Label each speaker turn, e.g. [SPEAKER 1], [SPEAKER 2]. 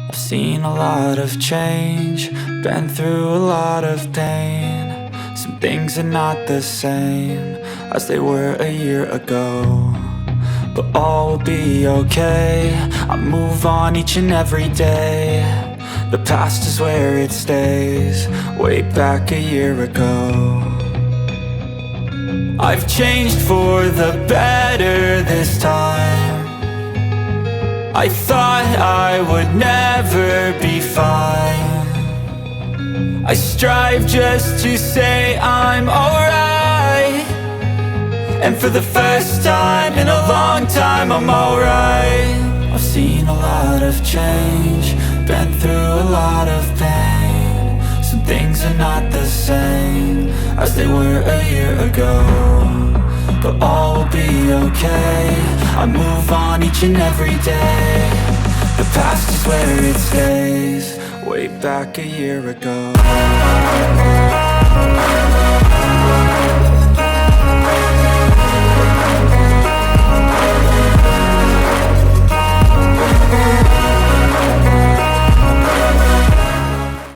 [SPEAKER 1] I've seen a lot of change, been through a lot of pain. Some things are not the same as they were a year ago, but all will be okay. I move on each and every day. The past is where it stays, way back a year ago. I've changed for the better this time. I thought I would never be fine. I strive just to say I'm alright, and for the first time in a long time I'm alright. I've seen a lot of change, been through a lot of pain. Some things are not the same as they were a year ago, but all will be okay. I move on each and every day. The past is where it stays, way back a year ago.